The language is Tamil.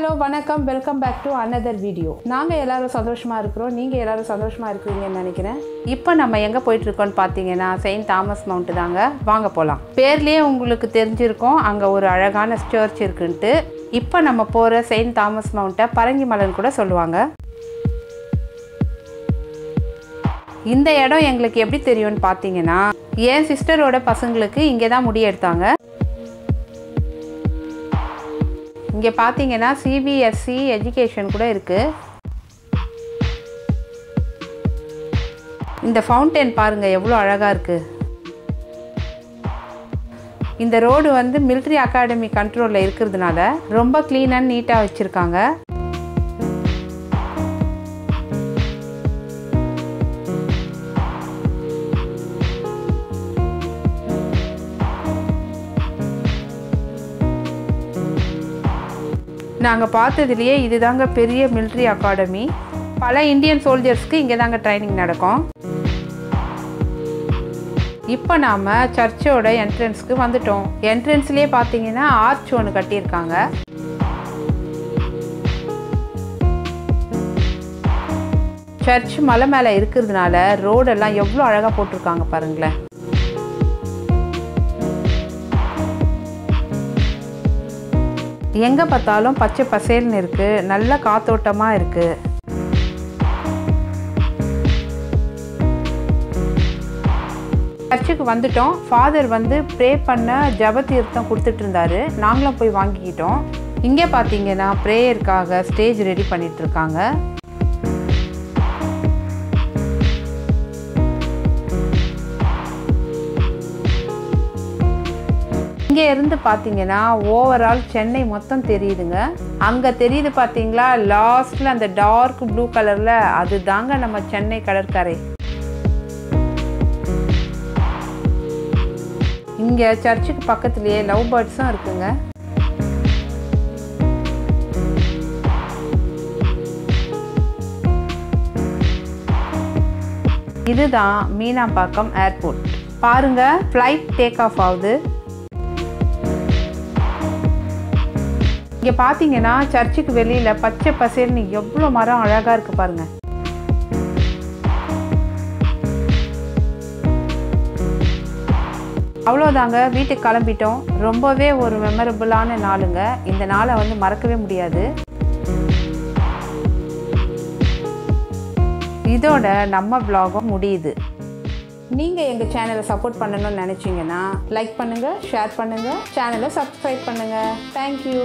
Hello, வணக்கம், welcome back to another video. நாங்க எல்லாரும் சந்தோஷமா இருக்கிறோம். நீங்க எல்லாரும் சந்தோஷமா இருக்கீங்கன்னு நினைக்கிறேன். இப்போ நம்ம எங்க போயிட்டு இருக்கோம்னு பாத்தீங்கன்னா St. Thomas Mount தாங்க. வாங்க போலாம். பேர்லயே உங்களுக்கு தெரிஞ்சிருக்கும் அங்க ஒரு அழகான சர்ச் இருக்குன்னு. இப்போ நம்ம போற St. Thomas Mount பரங்கி மலைன்னு கூட சொல்லுவாங்க. இந்த இடம் எங்களுக்கு எப்படி தெரியும்னு பாத்தீங்கன்னா என் சிஸ்டரோட பசங்களுக்கு இங்கே தான் முடி எடுத்தாங்க. இங்கே பார்த்தீங்கன்னா CBSE எஜுகேஷன் கூட இருக்குது. இந்த ஃபவுண்டைன் பாருங்கள் எவ்வளோ அழகாக இருக்குது. இந்த ரோடு வந்து மிலிட்ரி அகாடமி கண்ட்ரோலில் இருக்கிறதுனால ரொம்ப க்ளீன் அண்ட் நீட்டாக வச்சுருக்காங்க. நாங்கள் பார்த்ததுலேயே இதுதாங்க பெரிய மிலிட்ரி அகாடமி. பல இந்தியன் சோல்ஜர்ஸ்க்கு இங்கே தாங்க ட்ரைனிங் நடக்கும். இப்போ நாம் சர்ச்சோட என்ட்ரன்ஸ்க்கு வந்துட்டோம். என்ட்ரன்ஸ்லேயே பார்த்தீங்கன்னா ஆர்ச் ஒன்று கட்டியிருக்காங்க. சர்ச் மலை மேலே இருக்கிறதுனால ரோடெல்லாம் எவ்வளோ அழகாக போட்டிருக்காங்க பாருங்களேன். எங்கே பார்த்தாலும் பச்சை பசேல்னு இருக்குது. நல்ல காத்தோட்டமாக இருக்குது. சர்ச்சுக்கு வந்துட்டோம். ஃபாதர் வந்து ப்ரே பண்ண ஜப தீர்த்தம் கொடுத்துட்டு இருந்தாரு. நாங்களும் போய் வாங்கிக்கிட்டோம். இங்கே பார்த்தீங்கன்னா ப்ரேயருக்காக ஸ்டேஜ் ரெடி பண்ணிட்டு இருக்காங்க. இங்கே இருந்து பார்த்தீங்கன்னா ஓவரால் சென்னை மொத்தம் தெரியுதுங்க. அங்கே தெரியுது பார்த்தீங்களா, லாஸ்ட்டில் அந்த டார்க் ப்ளூ கலரில், அது தாங்க நம்ம சென்னை கடற்கரை. இங்கே சர்ச்சுக்கு பக்கத்துலேயே லவ் பேர்ட்ஸும் இருக்குங்க. இதுதான் மீனாம்பாக்கம் ஏர்போர்ட். பாருங்க, ஃப்ளைட் டேக் ஆஃப் ஆகுது. இங்கே பார்த்தீங்கன்னா சர்ச்சுக்கு வெளியில் பச்சை பசேல்னு எவ்வளோ மரம் அழகாக இருக்குது பாருங்கள். அவ்வளோதாங்க, வீட்டுக்கு கிளம்பிட்டோம். ரொம்பவே ஒரு மெமரபுளான நாளுங்க. இந்த நாளை வந்து மறக்கவே முடியாது. இதோட நம்ம vlog-ம் முடியுது. நீங்கள் எங்கள் சேனலை சப்போர்ட் பண்ணணும்னு நினச்சிங்கன்னா லைக் பண்ணுங்கள், ஷேர் பண்ணுங்கள், சேனலை சப்ஸ்கிரைப் பண்ணுங்கள். தேங்க்யூ.